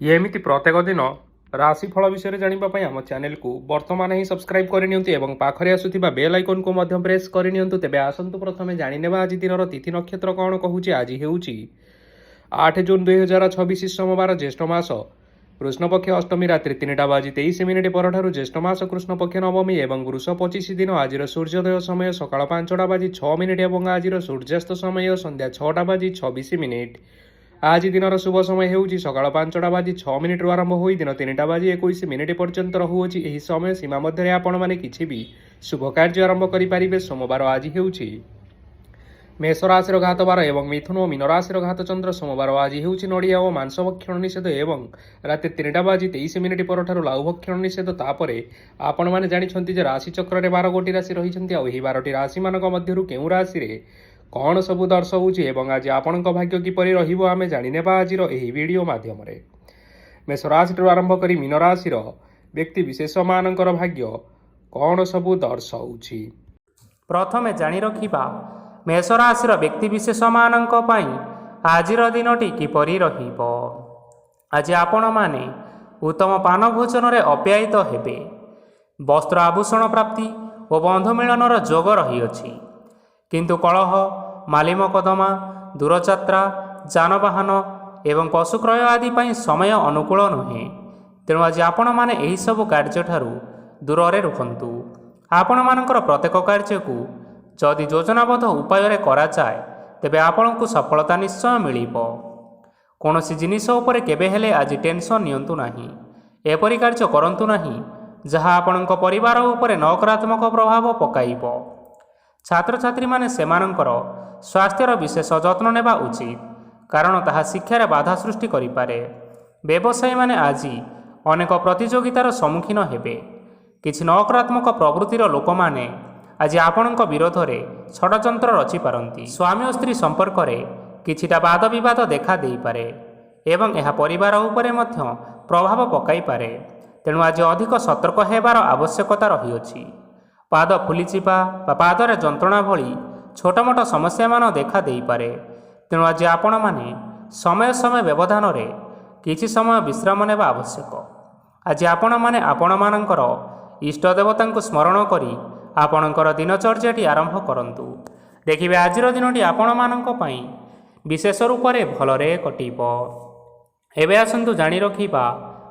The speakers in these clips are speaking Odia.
ଏମିତି ପ୍ରତ୍ୟେକ ଦିନ ରାଶିଫଳ ବିଷୟରେ ଜାଣିବା ପାଇଁ ଆମ ଚ୍ୟାନେଲକୁ ବର୍ତ୍ତମାନ ହିଁ ସବସ୍କ୍ରାଇବ୍ କରିନିଅନ୍ତୁ ଏବଂ ପାଖରେ ଆସୁଥିବା ବେଲ୍ ଆଇକନ୍କୁ ମଧ୍ୟ ପ୍ରେସ୍ କରିନିଅନ୍ତୁ। ତେବେ ଆସନ୍ତୁ ପ୍ରଥମେ ଜାଣିନେବା ଆଜି ଦିନର ତିଥି ନକ୍ଷତ୍ର କ'ଣ କହୁଛି। ଆଜି ହେଉଛି 8 ଜୁନ୍ 2026 ସୋମବାର, ଜ୍ୟେଷ୍ଠ ମାସ, କୃଷ୍ଣପକ୍ଷ ଅଷ୍ଟମୀ ରାତ୍ରି 3:23 ପରଠାରୁ ଜ୍ୟେଷ୍ଠ ମାସ କୃଷ୍ଣପକ୍ଷ ନବମୀ ଏବଂ ବୃଷ 25 ଦିନ। ଆଜିର ସୂର୍ଯ୍ୟୋଦୟ ସମୟ ସକାଳ 5:06 ଏବଂ ଆଜିର ସୂର୍ଯ୍ୟାସ୍ତ ସମୟ ସନ୍ଧ୍ୟା 6:26। ଆଜି ଦିନର ଶୁଭ ସମୟ ହେଉଛି ସକାଳ 5:06 ଆରମ୍ଭ ହୋଇ ଦିନ 3:21 ପର୍ଯ୍ୟନ୍ତ ରହୁଅଛି। ଏହି ସମୟ ସୀମା ମଧ୍ୟରେ ଆପଣମାନେ କିଛି ବି ଶୁଭ କାର୍ଯ୍ୟ ଆରମ୍ଭ କରିପାରିବେ। ସୋମବାର ଆଜି ହେଉଛି ମେଷ ରାଶିର ଘାତବାର ଏବଂ ମିଥୁନ ଓ ମୀନ ରାଶିର ଘାତଚନ୍ଦ୍ର। ସୋମବାର ଆଜି ହେଉଛି ନଡ଼ିଆ ଓ ମାଂସ ଭକ୍ଷଣ ନିଷେଧ ଏବଂ ରାତି 3:23 ପରଠାରୁ ଲାଉ ଭକ୍ଷଣ ନିଷେଧ। ତାପରେ ଆପଣମାନେ ଜାଣିଛନ୍ତି ଯେ ରାଶିଚକ୍ରରେ 12ଗୋଟି ରାଶି ରହିଛନ୍ତି। ଆଉ ଏହି 12ଟି ରାଶିମାନଙ୍କ ମଧ୍ୟରୁ କେଉଁ ରାଶିରେ କ'ଣ ସବୁ ଦର୍ଶାଉଛି ଏବଂ ଆଜି ଆପଣଙ୍କ ଭାଗ୍ୟ କିପରି ରହିବ ଆମେ ଜାଣିନେବା ଆଜିର ଏହି ଭିଡ଼ିଓ ମାଧ୍ୟମରେ। ମେଷ ରାଶିଠାରୁ ଆରମ୍ଭ କରି ମୀନ ରାଶିର ବ୍ୟକ୍ତି ବିଶେଷମାନଙ୍କର ଭାଗ୍ୟ କ'ଣ ସବୁ ଦର୍ଶାଉଛି। ପ୍ରଥମେ ଜାଣି ରଖିବା ମେଷ ରାଶିର ବ୍ୟକ୍ତିବିଶେଷମାନଙ୍କ ପାଇଁ ଆଜିର ଦିନଟି କିପରି ରହିବ। ଆଜି ଆପଣମାନେ ଉତ୍ତମ ପାନ ଭୋଜନରେ ଅପ୍ୟାୟିତ ହେବେ। ବସ୍ତ୍ର ଆଭୂଷଣ ପ୍ରାପ୍ତି ଓ ବନ୍ଧୁ ମିଳନର ଯୋଗ ରହିଅଛି। କିନ୍ତୁ କଳହ, ମାଲି ମକଦ୍ଦମା, ଦୂରଯାତ୍ରା, ଯାନବାହନ ଏବଂ ପଶୁ କ୍ରୟ ଆଦି ପାଇଁ ସମୟ ଅନୁକୂଳ ନୁହେଁ। ତେଣୁ ଆଜି ଆପଣମାନେ ଏହିସବୁ କାର୍ଯ୍ୟଠାରୁ ଦୂରରେ ରୁହନ୍ତୁ। ଆପଣମାନଙ୍କର ପ୍ରତ୍ୟେକ କାର୍ଯ୍ୟକୁ ଯଦି ଯୋଜନାବଦ୍ଧ ଉପାୟରେ କରାଯାଏ ତେବେ ଆପଣଙ୍କୁ ସଫଳତା ନିଶ୍ଚୟ ମିଳିବ। କୌଣସି ଜିନିଷ ଉପରେ କେବେ ହେଲେ ଆଜି ଟେନସନ୍ ନିଅନ୍ତୁ ନାହିଁ। ଏପରି କାର୍ଯ୍ୟ କରନ୍ତୁ ନାହିଁ ଯାହା ଆପଣଙ୍କ ପରିବାର ଉପରେ ନକାରାତ୍ମକ ପ୍ରଭାବ ପକାଇବ। ଛାତ୍ରଛାତ୍ରୀମାନେ ସେମାନଙ୍କର ସ୍ୱାସ୍ଥ୍ୟର ବିଶେଷ ଯତ୍ନ ନେବା ଉଚିତ, କାରଣ ତାହା ଶିକ୍ଷାରେ ବାଧା ସୃଷ୍ଟି କରିପାରେ। ବ୍ୟବସାୟୀମାନେ ଆଜି ଅନେକ ପ୍ରତିଯୋଗିତାର ସମ୍ମୁଖୀନ ହେବେ। କିଛି ନକାରାତ୍ମକ ପ୍ରବୃତ୍ତିର ଲୋକମାନେ ଆଜି ଆପଣଙ୍କ ବିରୋଧରେ ଷଡ଼ଯନ୍ତ୍ର ରଚିପାରନ୍ତି। ସ୍ୱାମୀ ଓ ସ୍ତ୍ରୀ ସମ୍ପର୍କରେ କିଛିଟା ବାଦ ବିବାଦ ଦେଖା ଦେଇପାରେ ଏବଂ ଏହା ପରିବାର ଉପରେ ମଧ୍ୟ ପ୍ରଭାବ ପକାଇପାରେ। ତେଣୁ ଆଜି ଅଧିକ ସତର୍କ ହେବାର ଆବଶ୍ୟକତା ରହିଅଛି। ପାଦ ଫୁଲିଯିବା ବା ପାଦରେ ଯନ୍ତ୍ରଣା ଭଳି ଛୋଟମୋଟ ସମସ୍ୟାମାନ ଦେଖା ଦେଇପାରେ। ତେଣୁ ଆଜି ଆପଣମାନେ ସମୟ ସମୟ ବ୍ୟବଧାନରେ କିଛି ସମୟ ବିଶ୍ରାମ ନେବା ଆବଶ୍ୟକ। ଆଜି ଆପଣମାନେ ଆପଣମାନଙ୍କର ଇଷ୍ଟ ଦେବତାଙ୍କୁ ସ୍ମରଣ କରି ଆପଣଙ୍କର ଦିନଚର୍ଯ୍ୟାଟି ଆରମ୍ଭ କରନ୍ତୁ। ଦେଖିବେ ଆଜିର ଦିନଟି ଆପଣମାନଙ୍କ ପାଇଁ ବିଶେଷ ରୂପରେ ଭଲରେ କଟିବ। ଏବେ ଆସନ୍ତୁ ଜାଣି ରଖିବା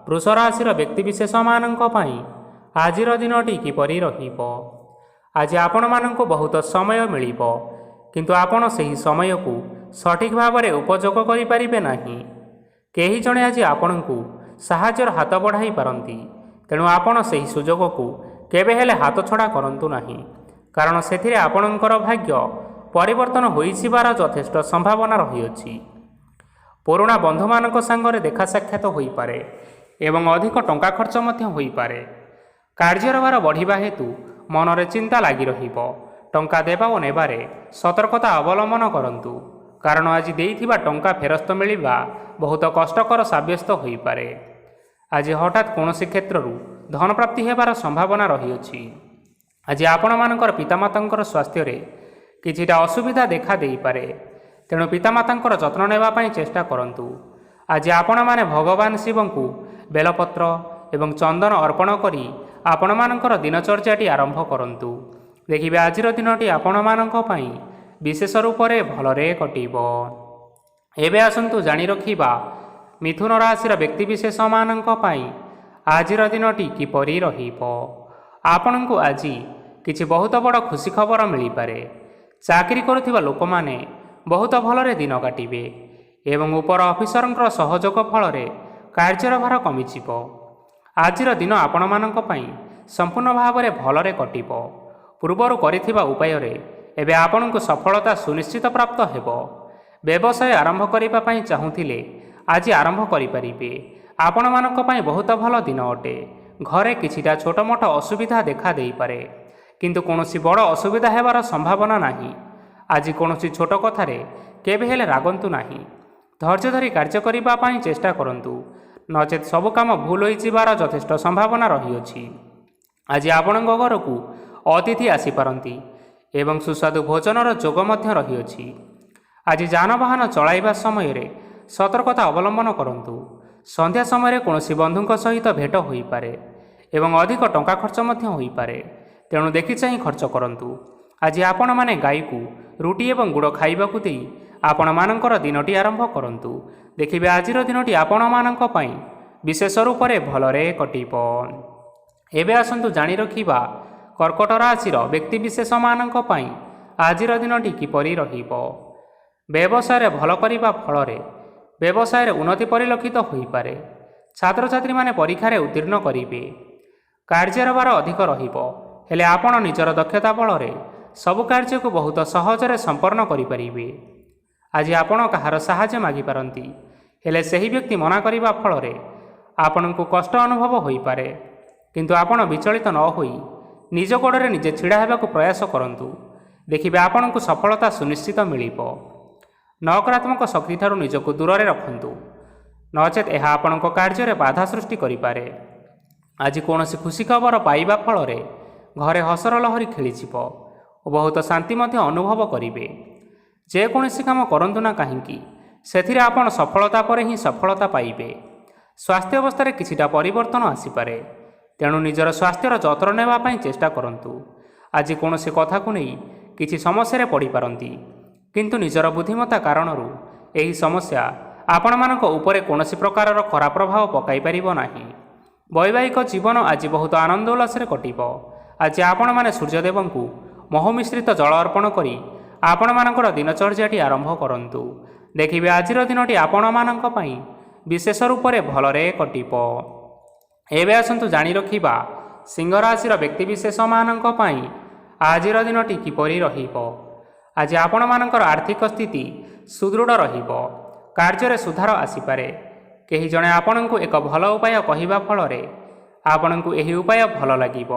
ବୃଷ ରାଶିର ବ୍ୟକ୍ତିବିଶେଷମାନଙ୍କ ପାଇଁ ଆଜିର ଦିନଟି କିପରି ରହିବ। ଆଜି ଆପଣମାନଙ୍କୁ ବହୁତ ସମୟ ମିଳିବ, କିନ୍ତୁ ଆପଣ ସେହି ସମୟକୁ ସଠିକ୍ ଭାବରେ ଉପଯୋଗ କରିପାରିବେ ନାହିଁ। କେହି ଜଣେ ଆଜି ଆପଣଙ୍କୁ ସାହାଯ୍ୟର ହାତ ବଢ଼ାଇ ପାରନ୍ତି। ତେଣୁ ଆପଣ ସେହି ସୁଯୋଗକୁ କେବେ ହେଲେ ହାତଛଡ଼ା କରନ୍ତୁ ନାହିଁ, କାରଣ ସେଥିରେ ଆପଣଙ୍କର ଭାଗ୍ୟ ପରିବର୍ତ୍ତନ ହୋଇଯିବାର ଯଥେଷ୍ଟ ସମ୍ଭାବନା ରହିଅଛି। ପୁରୁଣା ବନ୍ଧୁମାନଙ୍କ ସାଙ୍ଗରେ ଦେଖା ସାକ୍ଷାତ ହୋଇପାରେ ଏବଂ ଅଧିକ ଟଙ୍କା ଖର୍ଚ୍ଚ ମଧ୍ୟ ହୋଇପାରେ। କାର୍ଯ୍ୟର ଭାର ବଢ଼ିବା ହେତୁ ମନରେ ଚିନ୍ତା ଲାଗି ରହିବ। ଟଙ୍କା ଦେବା ଓ ନେବାରେ ସତର୍କତା ଅବଲମ୍ବନ କରନ୍ତୁ, କାରଣ ଆଜି ଦେଇଥିବା ଟଙ୍କା ଫେରସ୍ତ ମିଳିବା ବହୁତ କଷ୍ଟକର ସାବ୍ୟସ୍ତ ହୋଇପାରେ। ଆଜି ହଠାତ୍ କୌଣସି କ୍ଷେତ୍ରରୁ ଧନପ୍ରାପ୍ତି ହେବାର ସମ୍ଭାବନା ରହିଅଛି। ଆଜି ଆପଣମାନଙ୍କର ପିତାମାତାଙ୍କର ସ୍ୱାସ୍ଥ୍ୟରେ କିଛିଟା ଅସୁବିଧା ଦେଖା ଦେଇପାରେ। ତେଣୁ ପିତାମାତାଙ୍କର ଯତ୍ନ ନେବା ପାଇଁ ଚେଷ୍ଟା କରନ୍ତୁ। ଆଜି ଆପଣମାନେ ଭଗବାନ ଶିବଙ୍କୁ ବେଲପତ୍ର ଏବଂ ଚନ୍ଦନ ଅର୍ପଣ କରି ଆପଣମାନଙ୍କର ଦିନଚର୍ଯ୍ୟାଟି ଆରମ୍ଭ କରନ୍ତୁ। ଦେଖିବେ ଆଜିର ଦିନଟି ଆପଣମାନଙ୍କ ପାଇଁ ବିଶେଷ ରୂପରେ ଭଲରେ କଟିବ। ଏବେ ଆସନ୍ତୁ ଜାଣି ରଖିବା ମିଥୁନ ରାଶିର ବ୍ୟକ୍ତିବିଶେଷମାନଙ୍କ ପାଇଁ ଆଜିର ଦିନଟି କିପରି ରହିବ। ଆପଣଙ୍କୁ ଆଜି କିଛି ବହୁତ ବଡ଼ ଖୁସି ଖବର ମିଳିପାରେ। ଚାକିରି କରୁଥିବା ଲୋକମାନେ ବହୁତ ଭଲରେ ଦିନ କାଟିବେ ଏବଂ ଉପର ଅଫିସରଙ୍କର ସହଯୋଗ ଫଳରେ କାର୍ଯ୍ୟର ଭାର କମିଯିବ। ଆଜିର ଦିନ ଆପଣମାନଙ୍କ ପାଇଁ ସମ୍ପୂର୍ଣ୍ଣ ଭାବରେ ଭଲରେ କଟିବ। ପୂର୍ବରୁ କରିଥିବା ଉପାୟରେ ଏବେ ଆପଣଙ୍କୁ ସଫଳତା ସୁନିଶ୍ଚିତ ପ୍ରାପ୍ତ ହେବ। ବ୍ୟବସାୟ ଆରମ୍ଭ କରିବା ପାଇଁ ଚାହୁଁଥିଲେ ଆଜି ଆରମ୍ଭ କରିପାରିବେ। ଆପଣମାନଙ୍କ ପାଇଁ ବହୁତ ଭଲ ଦିନ ଅଟେ। ଘରେ କିଛିଟା ଛୋଟମୋଟ ଅସୁବିଧା ଦେଖା ଦେଇପାରେ, କିନ୍ତୁ କୌଣସି ବଡ଼ ଅସୁବିଧା ହେବାର ସମ୍ଭାବନା ନାହିଁ। ଆଜି କୌଣସି ଛୋଟ କଥାରେ କେବେ ହେଲେ ରାଗନ୍ତୁ ନାହିଁ। ଧୈର୍ଯ୍ୟ ଧରି କାର୍ଯ୍ୟ କରିବା ପାଇଁ ଚେଷ୍ଟା କରନ୍ତୁ, ନଚେତ୍ ସବୁ କାମ ଭୁଲ ହୋଇଯିବାର ଯଥେଷ୍ଟ ସମ୍ଭାବନା ରହିଅଛି। ଆଜି ଆପଣଙ୍କ ଘରକୁ ଅତିଥି ଆସିପାରନ୍ତି ଏବଂ ସୁସ୍ୱାଦୁ ଭୋଜନର ଯୋଗ ମଧ୍ୟ ରହିଅଛି। ଆଜି ଯାନବାହନ ଚଳାଇବା ସମୟରେ ସତର୍କତା ଅବଲମ୍ବନ କରନ୍ତୁ। ସନ୍ଧ୍ୟା ସମୟରେ କୌଣସି ବନ୍ଧୁଙ୍କ ସହିତ ଭେଟ ହୋଇପାରେ ଏବଂ ଅଧିକ ଟଙ୍କା ଖର୍ଚ୍ଚ ମଧ୍ୟ ହୋଇପାରେ। ତେଣୁ ଦେଖି ଚାହିଁ ଖର୍ଚ୍ଚ କରନ୍ତୁ। ଆଜି ଆପଣମାନେ ଗାଈକୁ ରୁଟି ଏବଂ ଗୁଡ଼ ଖାଇବାକୁ ଦେଇ ଆପଣମାନଙ୍କର ଦିନଟି ଆରମ୍ଭ କରନ୍ତୁ। ଦେଖିବେ ଆଜିର ଦିନଟି ଆପଣମାନଙ୍କ ପାଇଁ ବିଶେଷ ରୂପରେ ଭଲରେ କଟିବ। ଏବେ ଆସନ୍ତୁ ଜାଣି ରଖିବା କର୍କଟ ରାଶିର ବ୍ୟକ୍ତିବିଶେଷମାନଙ୍କ ପାଇଁ ଆଜିର ଦିନଟି କିପରି ରହିବ। ବ୍ୟବସାୟରେ ଭଲ କରିବା ଫଳରେ ବ୍ୟବସାୟରେ ଉନ୍ନତି ପରିଲକ୍ଷିତ ହୋଇପାରେ। ଛାତ୍ରଛାତ୍ରୀମାନେ ପରୀକ୍ଷାରେ ଉତ୍ତୀର୍ଣ୍ଣ କରିବେ। କାର୍ଯ୍ୟର ଭାର ଅଧିକ ରହିବ, ହେଲେ ଆପଣ ନିଜର ଦକ୍ଷତା ବଳରେ ସବୁ କାର୍ଯ୍ୟକୁ ବହୁତ ସହଜରେ ସମ୍ପନ୍ନ କରିପାରିବେ। ଆଜି ଆପଣ କାହାର ସାହାଯ୍ୟ ମାଗିପାରନ୍ତି, ହେଲେ ସେହି ବ୍ୟକ୍ତି ମନା କରିବା ଫଳରେ ଆପଣଙ୍କୁ କଷ୍ଟ ଅନୁଭବ ହୋଇପାରେ। କିନ୍ତୁ ଆପଣ ବିଚଳିତ ନ ହୋଇ ନିଜ ଗୋଡ଼ରେ ନିଜେ ଛିଡ଼ା ହେବାକୁ ପ୍ରୟାସ କରନ୍ତୁ। ଦେଖିବେ ଆପଣଙ୍କୁ ସଫଳତା ସୁନିଶ୍ଚିତ ମିଳିବ। ନକାରାତ୍ମକ ଶକ୍ତିଠାରୁ ନିଜକୁ ଦୂରରେ ରଖନ୍ତୁ, ନଚେତ୍ ଏହା ଆପଣଙ୍କ କାର୍ଯ୍ୟରେ ବାଧା ସୃଷ୍ଟି କରିପାରେ। ଆଜି କୌଣସି ଖୁସି ଖବର ପାଇବା ଫଳରେ ଘରେ ହସର ଲହରୀ ଖେଳିଯିବ ଓ ବହୁତ ଶାନ୍ତି ମଧ୍ୟ ଅନୁଭବ କରିବେ। ଯେକୌଣସି କାମ କରନ୍ତୁ ନା କାହିଁକି, ସେଥିରେ ଆପଣ ସଫଳତା ପରେ ହିଁ ସଫଳତା ପାଇବେ। ସ୍ୱାସ୍ଥ୍ୟ ଅବସ୍ଥାରେ କିଛିଟା ପରିବର୍ତ୍ତନ ଆସିପାରେ, ତେଣୁ ନିଜର ସ୍ୱାସ୍ଥ୍ୟର ଯତ୍ନ ନେବା ପାଇଁ ଚେଷ୍ଟା କରନ୍ତୁ। ଆଜି କୌଣସି କଥାକୁ ନେଇ କିଛି ସମସ୍ୟାରେ ପଡ଼ିପାରନ୍ତି, କିନ୍ତୁ ନିଜର ବୁଦ୍ଧିମତ୍ତା କାରଣରୁ ଏହି ସମସ୍ୟା ଆପଣମାନଙ୍କ ଉପରେ କୌଣସି ପ୍ରକାରର ଖରାପ ପ୍ରଭାବ ପକାଇ ପାରିବ ନାହିଁ। ବୈବାହିକ ଜୀବନ ଆଜି ବହୁତ ଆନନ୍ଦ ଉଲ୍ଲାସରେ କଟିବ। ଆଜି ଆପଣମାନେ ସୂର୍ଯ୍ୟଦେବଙ୍କୁ ମହୁ ମିଶ୍ରିତ ଜଳ ଅର୍ପଣ କରି ଆପଣମାନଙ୍କର ଦିନଚର୍ଯ୍ୟାଟି ଆରମ୍ଭ କରନ୍ତୁ। ଦେଖିବେ ଆଜିର ଦିନଟି ଆପଣମାନଙ୍କ ପାଇଁ ବିଶେଷ ରୂପରେ ଭଲରେ କଟିବ। ଏବେ ଆସନ୍ତୁ ଜାଣି ରଖିବା ସିଂହ ରାଶିର ବ୍ୟକ୍ତିବିଶେଷମାନଙ୍କ ପାଇଁ ଆଜିର ଦିନଟି କିପରି ରହିବ। ଆଜି ଆପଣମାନଙ୍କର ଆର୍ଥିକ ସ୍ଥିତି ସୁଦୃଢ଼ ରହିବ। କାର୍ଯ୍ୟରେ ସୁଧାର ଆସିପାରେ। କେହି ଜଣେ ଆପଣଙ୍କୁ ଏକ ଭଲ ଉପାୟ କହିବା ଫଳରେ ଆପଣଙ୍କୁ ଏହି ଉପାୟ ଭଲ ଲାଗିବ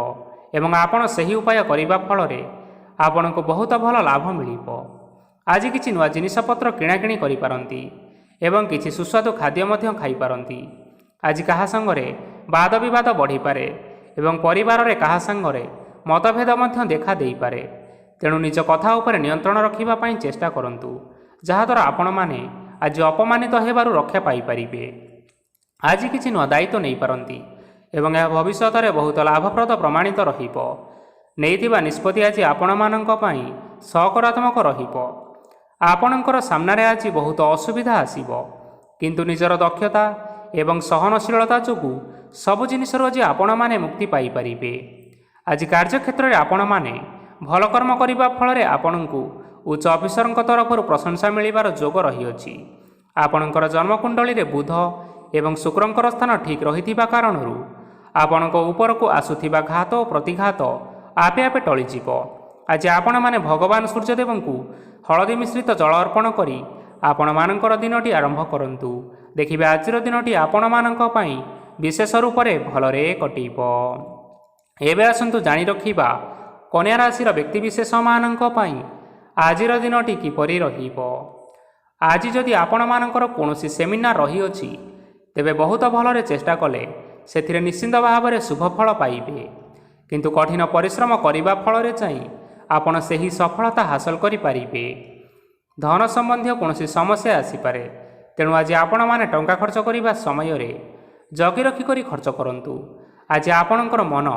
ଏବଂ ଆପଣ ସେହି ଉପାୟ କରିବା ଫଳରେ ଆପଣଙ୍କୁ ବହୁତ ଭଲ ଲାଭ ମିଳିବ। ଆଜି କିଛି ନୂଆ ଜିନିଷପତ୍ର କିଣାକିଣି କରିପାରନ୍ତି ଏବଂ କିଛି ସୁସ୍ୱାଦୁ ଖାଦ୍ୟ ମଧ୍ୟ ଖାଇପାରନ୍ତି। ଆଜି କାହା ସାଙ୍ଗରେ ବାଦ ବିବାଦ ବଢ଼ିପାରେ ଏବଂ ପରିବାରରେ କାହା ସାଙ୍ଗରେ ମତଭେଦ ମଧ୍ୟ ଦେଖା ଦେଇପାରେ। ତେଣୁ ନିଜ କଥା ଉପରେ ନିୟନ୍ତ୍ରଣ ରଖିବା ପାଇଁ ଚେଷ୍ଟା କରନ୍ତୁ, ଯାହାଦ୍ୱାରା ଆପଣମାନେ ଆଜି ଅପମାନିତ ହେବାରୁ ରକ୍ଷା ପାଇପାରିବେ। ଆଜି କିଛି ନୂଆ ଦାୟିତ୍ୱ ନେଇପାରନ୍ତି ଏବଂ ଏହା ଭବିଷ୍ୟତରେ ବହୁତ ଲାଭପ୍ରଦ ପ୍ରମାଣିତ ରହିବ। ନେଇଥିବା ନିଷ୍ପତ୍ତି ଆଜି ଆପଣମାନଙ୍କ ପାଇଁ ସକାରାତ୍ମକ ରହିବ। ଆପଣଙ୍କର ସାମ୍ନାରେ ଆଜି ବହୁତ ଅସୁବିଧା ଆସିବ, କିନ୍ତୁ ନିଜର ଦକ୍ଷତା ଏବଂ ସହନଶୀଳତା ଯୋଗୁଁ ସବୁ ଜିନିଷରୁ ଆଜି ଆପଣମାନେ ମୁକ୍ତି ପାଇପାରିବେ। ଆଜି କାର୍ଯ୍ୟକ୍ଷେତ୍ରରେ ଆପଣମାନେ ଭଲ କର୍ମ କରିବା ଫଳରେ ଆପଣଙ୍କୁ ଉଚ୍ଚ ଅଫିସରଙ୍କ ତରଫରୁ ପ୍ରଶଂସା ମିଳିବାର ଯୋଗ ରହିଅଛି। ଆପଣଙ୍କର ଜନ୍ମକୁଣ୍ଡଳୀରେ ବୁଧ ଏବଂ ଶୁକ୍ରଙ୍କର ସ୍ଥାନ ଠିକ୍ ରହିଥିବା କାରଣରୁ ଆପଣଙ୍କ ଉପରକୁ ଆସୁଥିବା ଘାତ ଓ ପ୍ରତିଘାତ ଆପେ ଆପେ ଟଳିଯିବ। ଆଜି ଆପଣମାନେ ଭଗବାନ ସୂର୍ଯ୍ୟଦେବଙ୍କୁ ହଳଦୀ ମିଶ୍ରିତ ଜଳ ଅର୍ପଣ କରି ଆପଣମାନଙ୍କର ଦିନଟି ଆରମ୍ଭ କରନ୍ତୁ। ଦେଖିବେ ଆଜିର ଦିନଟି ଆପଣମାନଙ୍କ ପାଇଁ ବିଶେଷ ରୂପରେ ଭଲରେ କଟିବ। ଏବେ ଆସନ୍ତୁ ଜାଣି ରଖିବା କନ୍ୟା ରାଶିର ବ୍ୟକ୍ତିବିଶେଷମାନଙ୍କ ପାଇଁ ଆଜିର ଦିନଟି କିପରି ରହିବ। ଆଜି ଯଦି ଆପଣମାନଙ୍କର କୌଣସି ସେମିନାର ରହିଅଛି, ତେବେ ବହୁତ ଭଲରେ ଚେଷ୍ଟା କଲେ ସେଥିରେ ନିଶ୍ଚିନ୍ତ ଭାବରେ ଶୁଭ ଫଳ ପାଇବେ। କିନ୍ତୁ କଠିନ ପରିଶ୍ରମ କରିବା ଫଳରେ ଯାଇ ଆପଣ ସେହି ସଫଳତା ହାସଲ କରିପାରିବେ। ଧନ ସମ୍ବନ୍ଧୀୟ କୌଣସି ସମସ୍ୟା ଆସିପାରେ, ତେଣୁ ଆଜି ଆପଣମାନେ ଟଙ୍କା ଖର୍ଚ୍ଚ କରିବା ସମୟରେ ଜଗି ରଖି କରି ଖର୍ଚ୍ଚ କରନ୍ତୁ। ଆଜି ଆପଣଙ୍କର ମନ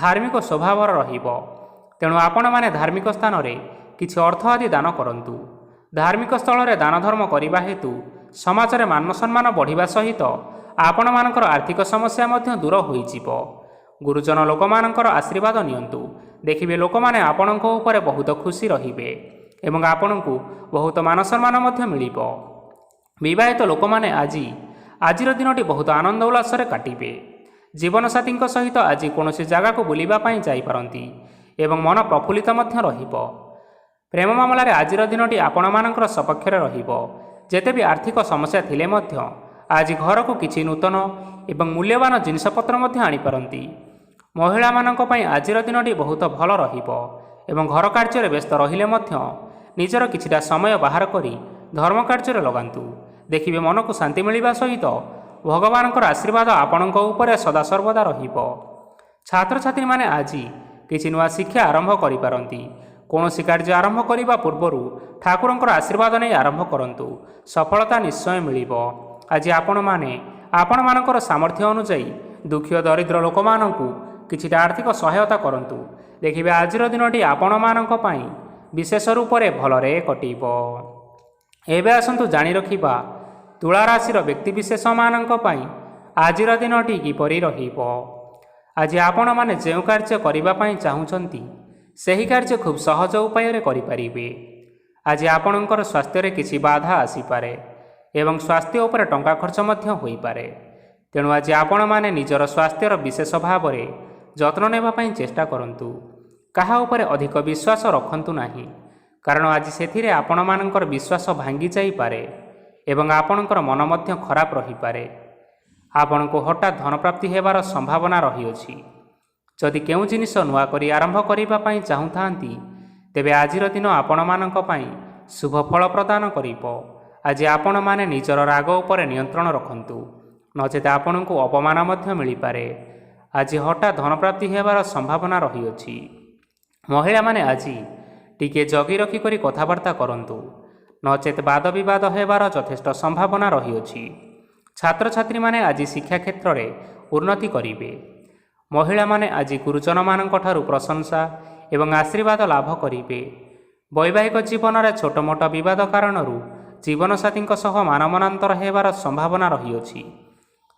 ଧାର୍ମିକ ସ୍ୱଭାବର ରହିବ, ତେଣୁ ଆପଣମାନେ ଧାର୍ମିକ ସ୍ଥାନରେ କିଛି ଅର୍ଥ ଆଦି ଦାନ କରନ୍ତୁ। ଧାର୍ମିକ ସ୍ଥଳରେ ଦାନ ଧର୍ମ କରିବା ହେତୁ ସମାଜରେ ମାନ ସମ୍ମାନ ବଢ଼ିବା ସହିତ ଆପଣମାନଙ୍କର ଆର୍ଥିକ ସମସ୍ୟା ମଧ୍ୟ ଦୂର ହୋଇଯିବ। ଗୁରୁଜନ ଲୋକମାନଙ୍କର ଆଶୀର୍ବାଦ ନିଅନ୍ତୁ। ଦେଖିବେ ଲୋକମାନେ ଆପଣଙ୍କ ଉପରେ ବହୁତ ଖୁସି ରହିବେ ଏବଂ ଆପଣଙ୍କୁ ବହୁତ ମାନ ସମ୍ମାନ ମଧ୍ୟ ମିଳିବ। ବିବାହିତ ଲୋକମାନେ ଆଜିର ଦିନଟି ବହୁତ ଆନନ୍ଦ ଉଲ୍ଲାସରେ କାଟିବେ। ଜୀବନସାଥୀଙ୍କ ସହିତ ଆଜି କୌଣସି ଜାଗାକୁ ବୁଲିବା ପାଇଁ ଯାଇପାରନ୍ତି ଏବଂ ମନ ପ୍ରଫୁଲ୍ଲିତ ମଧ୍ୟ ରହିବ। ପ୍ରେମ ମାମଲାରେ ଆଜିର ଦିନଟି ଆପଣମାନଙ୍କର ସପକ୍ଷରେ ରହିବ। ଯେତେ ବି ଆର୍ଥିକ ସମସ୍ୟା ଥିଲେ ମଧ୍ୟ ଆଜି ଘରକୁ କିଛି ନୂତନ ଏବଂ ମୂଲ୍ୟବାନ ଜିନିଷପତ୍ର ମଧ୍ୟ ଆଣିପାରନ୍ତି। ମହିଳାମାନଙ୍କ ପାଇଁ ଆଜିର ଦିନଟି ବହୁତ ଭଲ ରହିବ ଏବଂ ଘର କାର୍ଯ୍ୟରେ ବ୍ୟସ୍ତ ରହିଲେ ମଧ୍ୟ ନିଜର କିଛିଟା ସମୟ ବାହାର କରି ଧର୍ମ କାର୍ଯ୍ୟରେ ଲଗାନ୍ତୁ। ଦେଖିବେ ମନକୁ ଶାନ୍ତି ମିଳିବା ସହିତ ଭଗବାନଙ୍କର ଆଶୀର୍ବାଦ ଆପଣଙ୍କ ଉପରେ ସଦାସର୍ବଦା ରହିବ। ଛାତ୍ରଛାତ୍ରୀମାନେ ଆଜି କିଛି ନୂଆ ଶିକ୍ଷା ଆରମ୍ଭ କରିପାରନ୍ତି। କୌଣସି କାର୍ଯ୍ୟ ଆରମ୍ଭ କରିବା ପୂର୍ବରୁ ଠାକୁରଙ୍କର ଆଶୀର୍ବାଦ ନେଇ ଆରମ୍ଭ କରନ୍ତୁ। ସଫଳତା ନିଶ୍ଚୟ ମିଳିବ। ଆଜି ଆପଣମାନେ ଆପଣମାନଙ୍କର ସାମର୍ଥ୍ୟ ଅନୁଯାୟୀ ଦୁଃଖୀ ଓ ଦରିଦ୍ର ଲୋକମାନଙ୍କୁ କିଛିଟା ଆର୍ଥିକ ସହାୟତା କରନ୍ତୁ। ଦେଖିବେ ଆଜିର ଦିନଟି ଆପଣମାନଙ୍କ ପାଇଁ ବିଶେଷ ରୂପରେ ଭଲରେ କଟିବ। ଏବେ ଆସନ୍ତୁ ଜାଣି ରଖିବା ତୁଳା ରାଶିର ବ୍ୟକ୍ତିବିଶେଷମାନଙ୍କ ପାଇଁ ଆଜିର ଦିନଟି କିପରି ରହିବ। ଆଜି ଆପଣମାନେ ଯେଉଁ କାର୍ଯ୍ୟ କରିବା ପାଇଁ ଚାହୁଁଛନ୍ତି ସେହି କାର୍ଯ୍ୟ ଖୁବ୍ ସହଜ ଉପାୟରେ କରିପାରିବେ। ଆଜି ଆପଣଙ୍କର ସ୍ୱାସ୍ଥ୍ୟରେ କିଛି ବାଧା ଆସିପାରେ ଏବଂ ସ୍ୱାସ୍ଥ୍ୟ ଉପରେ ଟଙ୍କା ଖର୍ଚ୍ଚ ମଧ୍ୟ ହୋଇପାରେ। ତେଣୁ ଆଜି ଆପଣମାନେ ନିଜର ସ୍ୱାସ୍ଥ୍ୟର ବିଶେଷ ଭାବରେ ଯତ୍ନ ନେବା ପାଇଁ ଚେଷ୍ଟା କରନ୍ତୁ। କାହା ଉପରେ ଅଧିକ ବିଶ୍ୱାସ ରଖନ୍ତୁ ନାହିଁ, କାରଣ ଆଜି ସେଥିରେ ଆପଣମାନଙ୍କର ବିଶ୍ୱାସ ଭାଙ୍ଗି ଯାଇପାରେ ଏବଂ ଆପଣଙ୍କର ମନ ମଧ୍ୟ ଖରାପ ରହିପାରେ। ଆପଣଙ୍କୁ ହଠାତ୍ ଧନପ୍ରାପ୍ତି ହେବାର ସମ୍ଭାବନା ରହିଅଛି। ଯଦି କେଉଁ ଜିନିଷ ନୂଆ କରି ଆରମ୍ଭ କରିବା ପାଇଁ ଚାହୁଁଥାନ୍ତି, ତେବେ ଆଜିର ଦିନ ଆପଣମାନଙ୍କ ପାଇଁ ଶୁଭ ଫଳ ପ୍ରଦାନ କରିବ। ଆଜି ଆପଣମାନେ ନିଜର ରାଗ ଉପରେ ନିୟନ୍ତ୍ରଣ ରଖନ୍ତୁ, ନଚେତ ଆପଣଙ୍କୁ ଅପମାନ ମଧ୍ୟ ମିଳିପାରେ। ଆଜି ହଠାତ୍ ଧନପ୍ରାପ୍ତି ହେବାର ସମ୍ଭାବନା ରହିଅଛି। ମହିଳାମାନେ ଆଜି ଟିକିଏ ଜଗି ରଖି କରି କଥାବାର୍ତ୍ତା କରନ୍ତୁ, ନଚେତ ବାଦ ବିବାଦ ହେବାର ଯଥେଷ୍ଟ ସମ୍ଭାବନା ରହିଅଛି। ଛାତ୍ରଛାତ୍ରୀମାନେ ଆଜି ଶିକ୍ଷା କ୍ଷେତ୍ରରେ ଉନ୍ନତି କରିବେ। ମହିଳାମାନେ ଆଜି ଗୁରୁଜନମାନଙ୍କଠାରୁ ପ୍ରଶଂସା ଏବଂ ଆଶୀର୍ବାଦ ଲାଭ କରିବେ। ବୈବାହିକ ଜୀବନରେ ଛୋଟ ମୋଟ ବିବାଦ କାରଣରୁ ଜୀବନସାଥୀଙ୍କ ସହ ମାନମନାନ୍ତର ହେବାର ସମ୍ଭାବନା ରହିଅଛି।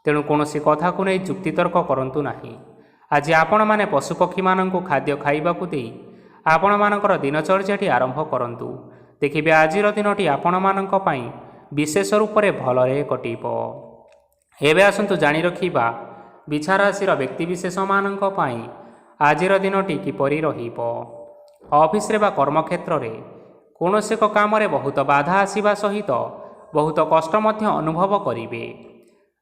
ତେଣୁ କୌଣସି କଥାକୁ ନେଇ ଯୁକ୍ତିତର୍କ କରନ୍ତୁ ନାହିଁ। ଆଜି ଆପଣମାନେ ପଶୁପକ୍ଷୀମାନଙ୍କୁ ଖାଦ୍ୟ ଖାଇବାକୁ ଦେଇ ଆପଣମାନଙ୍କର ଦିନଚର୍ଯ୍ୟାଟି ଆରମ୍ଭ କରନ୍ତୁ। ଦେଖିବେ ଆଜିର ଦିନଟି ଆପଣମାନଙ୍କ ପାଇଁ ବିଶେଷ ରୂପରେ ଭଲରେ କଟିବ। ଏବେ ଆସନ୍ତୁ ଜାଣି ରଖିବା ବିଛା ରାଶିର ବ୍ୟକ୍ତିବିଶେଷମାନଙ୍କ ପାଇଁ ଆଜିର ଦିନଟି କିପରି ରହିବ। ଅଫିସରେ ବା କର୍ମକ୍ଷେତ୍ରରେ କୌଣସି ଏକ କାମରେ ବହୁତ ବାଧା ଆସିବା ସହିତ ବହୁତ କଷ୍ଟ ମଧ୍ୟ ଅନୁଭବ କରିବେ।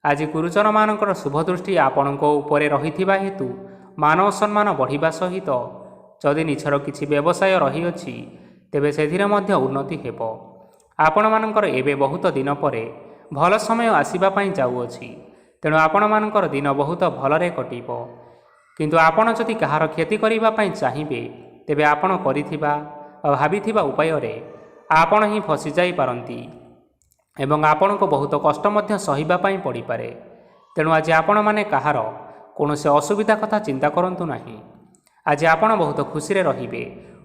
ଆଜି ଗୁରୁଜନମାନଙ୍କର ଶୁଭ ଦୃଷ୍ଟି ଆପଣଙ୍କ ଉପରେ ରହିଥିବା ହେତୁ ମାନ ସମ୍ମାନ ବଢ଼ିବା ସହିତ ଯଦି ନିଜର କିଛି ବ୍ୟବସାୟ ରହିଅଛି, ତେବେ ସେଥିରେ ମଧ୍ୟ ଉନ୍ନତି ହେବ। ଆପଣମାନଙ୍କର ଏବେ ବହୁତ ଦିନ ପରେ ଭଲ ସମୟ ଆସିବା ପାଇଁ ଯାଉଅଛି। ତେଣୁ ଆପଣମାନଙ୍କର ଦିନ ବହୁତ ଭଲରେ କଟିବ। କିନ୍ତୁ ଆପଣ ଯଦି କାହାର କ୍ଷତି କରିବା ପାଇଁ ଚାହିଁବେ, ତେବେ ଆପଣ କରିଥିବା ବା ଭାବିଥିବା ଉପାୟରେ ଆପଣ ହିଁ ଫସିଯାଇପାରନ୍ତି ଏବଂ ଆପଣଙ୍କୁ ବହୁତ କଷ୍ଟ ମଧ୍ୟ ସହିବା ପାଇଁ ପଡ଼ିପାରେ। ତେଣୁ ଆଜି ଆପଣମାନେ କାହାର କୌଣସି ଅସୁବିଧା କଥା ଚିନ୍ତା କରନ୍ତୁ ନାହିଁ। ଆଜି ଆପଣ ବହୁତ ଖୁସିରେ ରହିବେ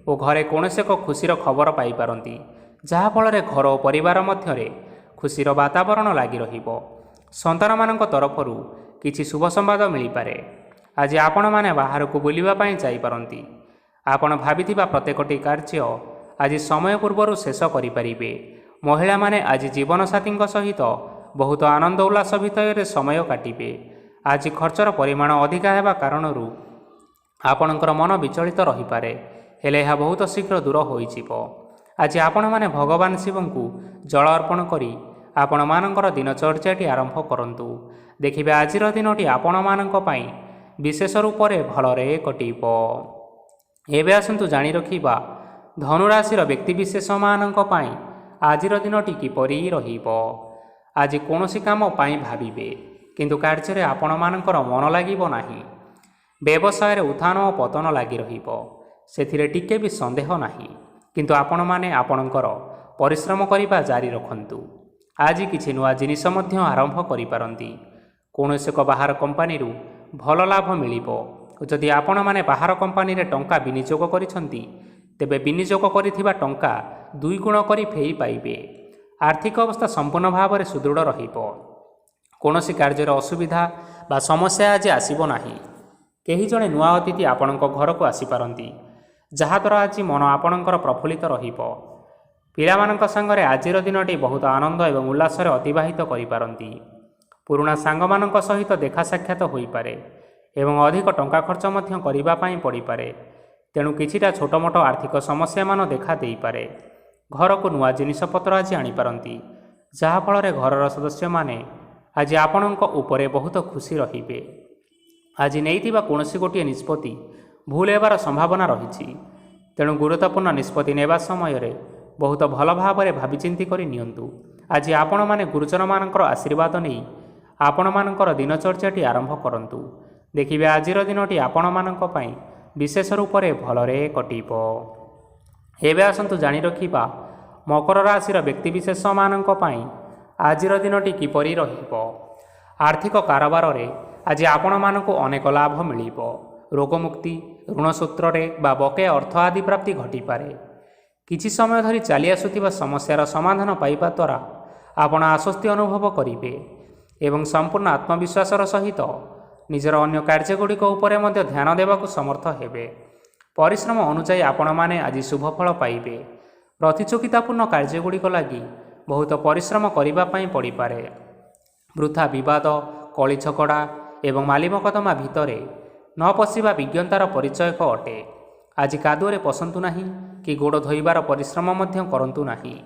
ଓ ଘରେ କୌଣସି ଏକ ଖୁସିର ଖବର ପାଇପାରନ୍ତି, ଯାହାଫଳରେ ଘର ଓ ପରିବାର ମଧ୍ୟରେ ଖୁସିର ବାତାବରଣ ଲାଗି ରହିବ। ସନ୍ତାନମାନଙ୍କ ତରଫରୁ କିଛି ଶୁଭ ସମ୍ବାଦ ମିଳିପାରେ। ଆଜି ଆପଣମାନେ ବାହାରକୁ ବୁଲିବା ପାଇଁ ଯାଇପାରନ୍ତି। ଆପଣ ଭାବିଥିବା ପ୍ରତ୍ୟେକଟି କାର୍ଯ୍ୟ ଆଜି ସମୟ ପୂର୍ବରୁ ଶେଷ କରିପାରିବେ। ମହିଳାମାନେ ଆଜି ଜୀବନସାଥୀଙ୍କ ସହିତ ବହୁତ ଆନନ୍ଦ ଉଲ୍ଲାସ ଭିତରେ ସମୟ କାଟିବେ। ଆଜି ଖର୍ଚ୍ଚର ପରିମାଣ ଅଧିକା ହେବା କାରଣରୁ ଆପଣଙ୍କର ମନ ବିଚଳିତ ରହିପାରେ, ହେଲେ ଏହା ବହୁତ ଶୀଘ୍ର ଦୂର ହୋଇଯିବ। ଆଜି ଆପଣମାନେ ଭଗବାନ ଶିବଙ୍କୁ ଜଳ ଅର୍ପଣ କରି ଆପଣମାନଙ୍କର ଦିନଚର୍ଯ୍ୟାଟି ଆରମ୍ଭ କରନ୍ତୁ। ଦେଖିବେ ଆଜିର ଦିନଟି ଆପଣମାନଙ୍କ ପାଇଁ ବିଶେଷ ରୂପରେ ଭଲରେ କଟିବ। ଏବେ ଆସନ୍ତୁ ଜାଣି ରଖିବା ଧନୁରାଶିର ବ୍ୟକ୍ତିବିଶେଷମାନଙ୍କ ପାଇଁ ଆଜିର ଦିନଟି କିପରି ରହିବ। ଆଜି କୌଣସି କାମ ପାଇଁ ଭାବିବେ, କିନ୍ତୁ କାର୍ଯ୍ୟରେ ଆପଣମାନଙ୍କର ମନ ଲାଗିବ ନାହିଁ। ବ୍ୟବସାୟରେ ଉତ୍ଥାନ ଓ ପତନ ଲାଗି ରହିବ, ସେଥିରେ ଟିକେ ବି ସନ୍ଦେହ ନାହିଁ। କିନ୍ତୁ ଆପଣମାନେ ଆପଣଙ୍କର ପରିଶ୍ରମ କରିବା ଜାରି ରଖନ୍ତୁ। ଆଜି କିଛି ନୂଆ ଜିନିଷ ମଧ୍ୟ ଆରମ୍ଭ କରିପାରନ୍ତି। କୌଣସି ଏକ ବାହାର କମ୍ପାନୀରୁ ଭଲ ଲାଭ ମିଳିବ। ଯଦି ଆପଣମାନେ ବାହାର କମ୍ପାନୀରେ ଟଙ୍କା ବିନିଯୋଗ କରିଛନ୍ତି, ତେବେ ବିନିଯୋଗ କରିଥିବା ଟଙ୍କା 2 ଗୁଣ କରି ଫେରି ପାଇବେ। ଆର୍ଥିକ ଅବସ୍ଥା ସମ୍ପୂର୍ଣ୍ଣ ଭାବରେ ସୁଦୃଢ଼ ରହିବ। କୌଣସି କାର୍ଯ୍ୟରେ ଅସୁବିଧା ବା ସମସ୍ୟା ଆଜି ଆସିବ ନାହିଁ। କେହି ଜଣେ ନୂଆ ଅତିଥି ଆପଣଙ୍କ ଘରକୁ ଆସିପାରନ୍ତି, ଯାହାଦ୍ୱାରା ଆଜି ମନ ଆପଣଙ୍କର ପ୍ରଫୁଲ୍ଲିତ ରହିବ। ପିଲାମାନଙ୍କ ସାଙ୍ଗରେ ଆଜିର ଦିନଟି ବହୁତ ଆନନ୍ଦ ଏବଂ ଉଲ୍ଲାସରେ ଅତିବାହିତ କରିପାରନ୍ତି। ପୁରୁଣା ସାଙ୍ଗମାନଙ୍କ ସହିତ ଦେଖା ସାକ୍ଷାତ ହୋଇପାରେ ଏବଂ ଅଧିକ ଟଙ୍କା ଖର୍ଚ୍ଚ ମଧ୍ୟ କରିବା ପାଇଁ ପଡ଼ିପାରେ। ତେଣୁ କିଛିଟା ଛୋଟମୋଟ ଆର୍ଥିକ ସମସ୍ୟାମାନ ଦେଖା ଦେଇପାରେ। ଘରକୁ ନୂଆ ଜିନିଷପତ୍ର ଆଜି ଆଣିପାରନ୍ତି, ଯାହାଫଳରେ ଘରର ସଦସ୍ୟମାନେ ଆଜି ଆପଣଙ୍କ ଉପରେ ବହୁତ ଖୁସି ରହିବେ। ଆଜି ନେଇଥିବା କୌଣସି ଗୋଟିଏ ନିଷ୍ପତ୍ତି ଭୁଲ ହେବାର ସମ୍ଭାବନା ରହିଛି। ତେଣୁ ଗୁରୁତ୍ୱପୂର୍ଣ୍ଣ ନିଷ୍ପତ୍ତି ନେବା ସମୟରେ ବହୁତ ଭଲ ଭାବରେ ଭାବିଚିନ୍ତି କରି ନିଅନ୍ତୁ। ଆଜି ଆପଣମାନେ ଗୁରୁଜନମାନଙ୍କର ଆଶୀର୍ବାଦ ନେଇ ଆପଣମାନଙ୍କର ଦିନଚର୍ଯ୍ୟାଟି ଆରମ୍ଭ କରନ୍ତୁ। ଦେଖିବେ ଆଜିର ଦିନଟି ଆପଣମାନଙ୍କ ପାଇଁ ବିଶେଷ ରୂପରେ ଭଲରେ କଟିବ। ଏବେ ଆସନ୍ତୁ ଜାଣି ରଖିବା ମକର ରାଶିର ବ୍ୟକ୍ତିବିଶେଷମାନଙ୍କ ପାଇଁ ଆଜିର ଦିନଟି କିପରି ରହିବ। ଆର୍ଥିକ କାରବାରରେ ଆଜି ଆପଣମାନଙ୍କୁ ଅନେକ ଲାଭ ମିଳିବ। ରୋଗମୁକ୍ତି, ଋଣ ସୂତ୍ରରେ ବା ବକେୟା ଅର୍ଥ ଆଦି ପ୍ରାପ୍ତି ଘଟିପାରେ। କିଛି ସମୟ ଧରି ଚାଲି ଆସୁଥିବା ସମସ୍ୟାର ସମାଧାନ ପାଇବା ଦ୍ୱାରା ଆପଣ ଆଶ୍ୱସ୍ତି ଅନୁଭବ କରିବେ ଏବଂ ସମ୍ପୂର୍ଣ୍ଣ ଆତ୍ମବିଶ୍ୱାସର ସହିତ ନିଜର ଅନ୍ୟ କାର୍ଯ୍ୟଗୁଡ଼ିକ ଉପରେ ମଧ୍ୟ ଧ୍ୟାନ ଦେବାକୁ ସମର୍ଥ ହେବେ। ପରିଶ୍ରମ ଅନୁଯାୟୀ ଆପଣମାନେ ଆଜି ଶୁଭଫଳ ପାଇବେ। ପ୍ରତିଯୋଗିତାପୂର୍ଣ୍ଣ କାର୍ଯ୍ୟଗୁଡ଼ିକ ଲାଗି ବହୁତ ପରିଶ୍ରମ କରିବା ପାଇଁ ପଡ଼ିପାରେ। ବୃଥା ବିବାଦ, କଳି ଝଗଡ଼ା ଏବଂ ମାଲିମକଦ୍ଦମା ଭିତରେ ନ ପଶିବା ବିଜ୍ଞତାର ପରିଚୟକ ଅଟେ। ଆଜି କାଦୁଅରେ ପଶନ୍ତୁ ନାହିଁ କି ଗୋଡ଼ ଧୋଇବାର ପରିଶ୍ରମ ମଧ୍ୟ କରନ୍ତୁ ନାହିଁ।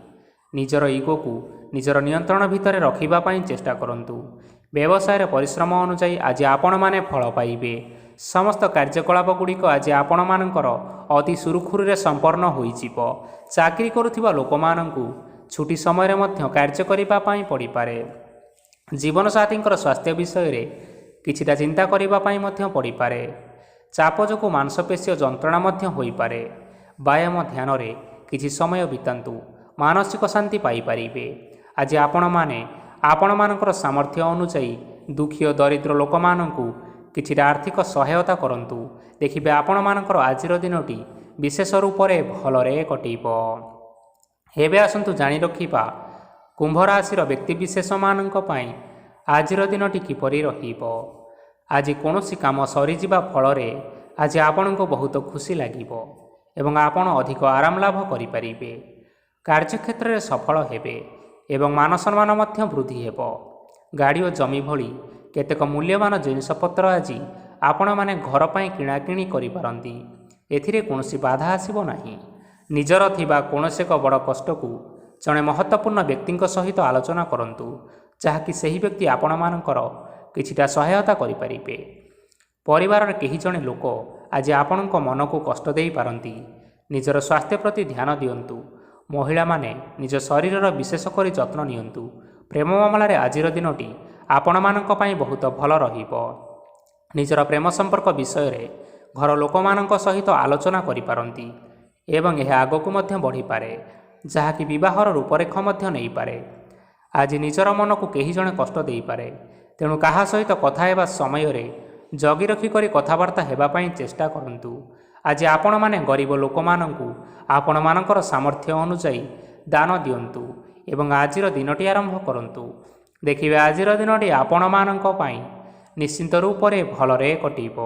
ନିଜର ଇଗୋକୁ ନିଜର ନିୟନ୍ତ୍ରଣ ଭିତରେ ରଖିବା ପାଇଁ ଚେଷ୍ଟା କରନ୍ତୁ। ବ୍ୟବସାୟରେ ପରିଶ୍ରମ ଅନୁଯାୟୀ ଆଜି ଆପଣମାନେ ଫଳ ପାଇବେ। ସମସ୍ତ କାର୍ଯ୍ୟକଳାପ ଗୁଡ଼ିକ ଆଜି ଆପଣମାନଙ୍କର ଅତି ସୁରୁଖୁରୁରେ ସମ୍ପନ୍ନ ହୋଇଯିବ। ଚାକିରି କରୁଥିବା ଲୋକମାନଙ୍କୁ ଛୁଟି ସମୟରେ ମଧ୍ୟ କାର୍ଯ୍ୟ କରିବା ପାଇଁ ପଡ଼ିପାରେ। ଜୀବନସାଥୀଙ୍କର ସ୍ୱାସ୍ଥ୍ୟ ବିଷୟରେ କିଛିଟା ଚିନ୍ତା କରିବା ପାଇଁ ମଧ୍ୟ ପଡ଼ିପାରେ। ଚାପ ଯୋଗୁଁ ମାଂସପେଶୀୟ ଯନ୍ତ୍ରଣା ମଧ୍ୟ ହୋଇପାରେ। ବ୍ୟାୟାମ ଧ୍ୟାନରେ କିଛି ସମୟ ବିତାନ୍ତୁ, ମାନସିକ ଶାନ୍ତି ପାଇପାରିବେ। ଆଜି ଆପଣମାନେ ଆପଣମାନଙ୍କର ସାମର୍ଥ୍ୟ ଅନୁଯାୟୀ ଦୁଃଖୀ ଓ ଦରିଦ୍ର ଲୋକମାନଙ୍କୁ କିଛିଟା ଆର୍ଥିକ ସହାୟତା କରନ୍ତୁ। ଦେଖିବେ ଆପଣମାନଙ୍କର ଆଜିର ଦିନଟି ବିଶେଷ ରୂପରେ ଭଲରେ କଟିବ। ଏବେ ଆସନ୍ତୁ ଜାଣି ରଖିବା କୁମ୍ଭ ରାଶିର ବ୍ୟକ୍ତିବିଶେଷମାନଙ୍କ ପାଇଁ ଆଜିର ଦିନଟି କିପରି ରହିବ। ଆଜି କୌଣସି କାମ ସରିଯିବା ଫଳରେ ଆଜି ଆପଣଙ୍କୁ ବହୁତ ଖୁସି ଲାଗିବ ଏବଂ ଆପଣ ଅଧିକ ଆରାମ ଲାଭ କରିପାରିବେ। କାର୍ଯ୍ୟକ୍ଷେତ୍ରରେ ସଫଳ ହେବେ ଏବଂ ମାନସମ୍ମାନ ମଧ୍ୟ ବୃଦ୍ଧି ହେବ। ଗାଡ଼ି ଓ ଜମି ଭଳି କେତେକ ମୂଲ୍ୟବାନ ଜିନିଷପତ୍ର ଆଜି ଆପଣମାନେ ଘର ପାଇଁ କିଣାକିଣି କରିପାରନ୍ତି। ଏଥିରେ କୌଣସି ବାଧା ଆସିବ ନାହିଁ। ନିଜର ଥିବା କୌଣସି ଏକ ବଡ଼ କଷ୍ଟକୁ ଜଣେ ମହତ୍ତ୍ୱପୂର୍ଣ୍ଣ ବ୍ୟକ୍ତିଙ୍କ ସହିତ ଆଲୋଚନା କରନ୍ତୁ, ଯାହାକି ସେହି ବ୍ୟକ୍ତି ଆପଣମାନଙ୍କର କିଛିଟା ସହାୟତା କରିପାରିବେ। ପରିବାରର କେହି ଜଣେ ଲୋକ ଆଜି ଆପଣଙ୍କ ମନକୁ କଷ୍ଟ ଦେଇପାରନ୍ତି। ନିଜର ସ୍ୱାସ୍ଥ୍ୟ ପ୍ରତି ଧ୍ୟାନ ଦିଅନ୍ତୁ। ମହିଳାମାନେ ନିଜ ଶରୀରର ବିଶେଷ କରି ଯତ୍ନ ନିଅନ୍ତୁ। ପ୍ରେମ ମାମଲାରେ ଆଜିର ଦିନଟି ଆପଣମାନଙ୍କ ପାଇଁ ବହୁତ ଭଲ ରହିବ। ନିଜର ପ୍ରେମ ସମ୍ପର୍କ ବିଷୟରେ ଘର ଲୋକମାନଙ୍କ ସହିତ ଆଲୋଚନା କରିପାରନ୍ତି ଏବଂ ଏହା ଆଗକୁ ମଧ୍ୟ ବଢ଼ିପାରେ, ଯାହାକି ବିବାହର ରୂପରେଖ ମଧ୍ୟ ନେଇପାରେ। ଆଜି ନିଜର ମନକୁ କେହି ଜଣେ କଷ୍ଟ ଦେଇପାରେ, ତେଣୁ କାହା ସହିତ କଥା ହେବା ସମୟରେ ଜଗି ରଖି କରି କଥାବାର୍ତ୍ତା ହେବା ପାଇଁ ଚେଷ୍ଟା କରନ୍ତୁ। ଆଜି ଆପଣମାନେ ଗରିବ ଲୋକମାନଙ୍କୁ ଆପଣମାନଙ୍କର ସାମର୍ଥ୍ୟ ଅନୁଯାୟୀ ଦାନ ଦିଅନ୍ତୁ ଏବଂ ଆଜିର ଦିନଟି ଆରମ୍ଭ କରନ୍ତୁ। ଦେଖିବେ ଆଜିର ଦିନଟି ଆପଣମାନଙ୍କ ପାଇଁ ନିଶ୍ଚିନ୍ତ ରୂପରେ ଭଲରେ କଟିବ।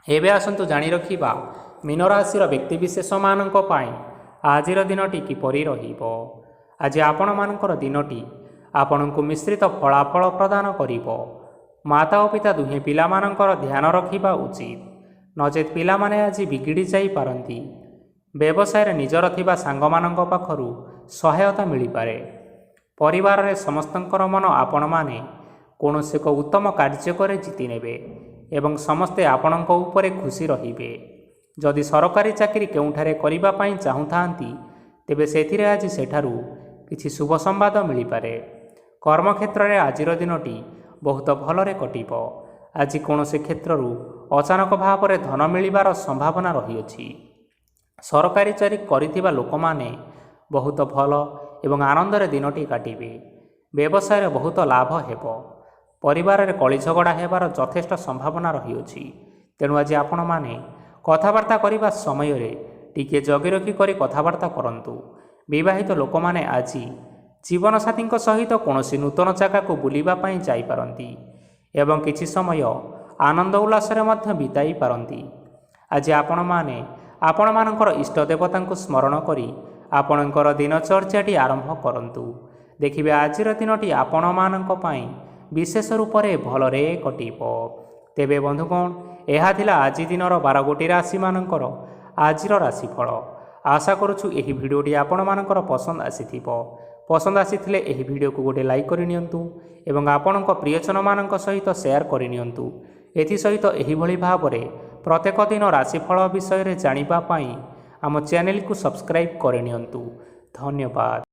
ଏବେ ଆସନ୍ତୁ ଜାଣି ରଖିବା ମୀନ ରାଶିର ବ୍ୟକ୍ତିବିଶେଷମାନଙ୍କ ପାଇଁ ଆଜିର ଦିନଟି କିପରି ରହିବ। ଆଜି ଆପଣମାନଙ୍କର ଦିନଟି ଆପଣଙ୍କୁ ମିଶ୍ରିତ ଫଳାଫଳ ପ୍ରଦାନ କରିବ। ମାତା ଓ ପିତା ଦୁହେଁ ପିଲାମାନଙ୍କର ଧ୍ୟାନ ରଖିବା ଉଚିତ, ନଚେତ୍ ପିଲାମାନେ ଆଜି ବିଗିଡ଼ି ଯାଇପାରନ୍ତି। ବ୍ୟବସାୟରେ ନିଜର ଥିବା ସାଙ୍ଗମାନଙ୍କ ପାଖରୁ ସହାୟତା ମିଳିପାରେ। ପରିବାରରେ ସମସ୍ତଙ୍କର ମନ ଆପଣମାନେ କୌଣସି ଏକ ଉତ୍ତମ କାର୍ଯ୍ୟ କରି ଜିତି ନେବେ ଏବଂ ସମସ୍ତେ ଆପଣଙ୍କ ଉପରେ ଖୁସି ରହିବେ। ଯଦି ସରକାରୀ ଚାକିରି କେଉଁଠାରେ କରିବା ପାଇଁ ଚାହୁଁଥାନ୍ତି, ତେବେ ସେଥିରେ ଆଜି ସେଠାରୁ କିଛି ଶୁଭ ସମ୍ବାଦ ମିଳିପାରେ। କର୍ମକ୍ଷେତ୍ରରେ ଆଜିର ଦିନଟି ବହୁତ ଭଲରେ କଟିବ। ଆଜି କୌଣସି କ୍ଷେତ୍ରରୁ ଅଚାନକ ଭାବରେ ଧନ ମିଳିବାର ସମ୍ଭାବନା ରହିଅଛି। ସରକାରୀ ଚାକିରି କରିଥିବା ଲୋକମାନେ ବହୁତ ଭଲ ଏବଂ ଆନନ୍ଦରେ ଦିନଟି କାଟିବେ। ବ୍ୟବସାୟରେ ବହୁତ ଲାଭ ହେବ। ପରିବାରରେ କଳି ଝଗଡ଼ା ହେବାର ଯଥେଷ୍ଟ ସମ୍ଭାବନା ରହିଅଛି, ତେଣୁ ଆଜି ଆପଣମାନେ କଥାବାର୍ତ୍ତା କରିବା ସମୟରେ ଟିକିଏ ଜଗି ରଖି କରି କଥାବାର୍ତ୍ତା କରନ୍ତୁ। ବିବାହିତ ଲୋକମାନେ ଆଜି ଜୀବନସାଥୀଙ୍କ ସହିତ କୌଣସି ନୂତନ ଜାଗାକୁ ବୁଲିବା ପାଇଁ ଯାଇପାରନ୍ତି ଏବଂ କିଛି ସମୟ ଆନନ୍ଦ ଉଲ୍ଲାସରେ ମଧ୍ୟ ବିତାଇ ପାରନ୍ତି। ଆଜି ଆପଣମାନେ ଆପଣମାନଙ୍କର ଇଷ୍ଟ ଦେବତାଙ୍କୁ ସ୍ମରଣ କରି ଆପଣଙ୍କର ଦିନଚର୍ଯ୍ୟାଟି ଆରମ୍ଭ କରନ୍ତୁ। ଦେଖିବେ ଆଜିର ଦିନଟି ଆପଣମାନଙ୍କ ପାଇଁ ବିଶେଷ ରୂପରେ ଭଲରେ କଟିବ। ତେବେ ବନ୍ଧୁଗଣ, ଏହା ଥିଲା ଆଜି ଦିନର 12ଗୋଟି ରାଶିମାନଙ୍କର ଆଜିର ରାଶିଫଳ। ଆଶା କରୁଛୁ ଏହି ଭିଡ଼ିଓଟି ଆପଣମାନଙ୍କର ପସନ୍ଦ ଆସିଥିବ। ପସନ୍ଦ ଆସିଥିଲେ ଏହି ଭିଡ଼ିଓକୁ ଗୋଟେ ଲାଇକ୍ କରିନିଅନ୍ତୁ ଏବଂ ଆପଣଙ୍କ ପ୍ରିୟଜନମାନଙ୍କ ସହିତ ସେୟାର କରିନିଅନ୍ତୁ। ଏଥିସହିତ ଏହିଭଳି ଭାବରେ ପ୍ରତ୍ୟେକ ଦିନ ରାଶିଫଳ ବିଷୟରେ ଜାଣିବା ପାଇଁ ଆମ ଚ୍ୟାନେଲକୁ ସବସ୍କ୍ରାଇବ୍ କରିନିଅନ୍ତୁ। ଧନ୍ୟବାଦ।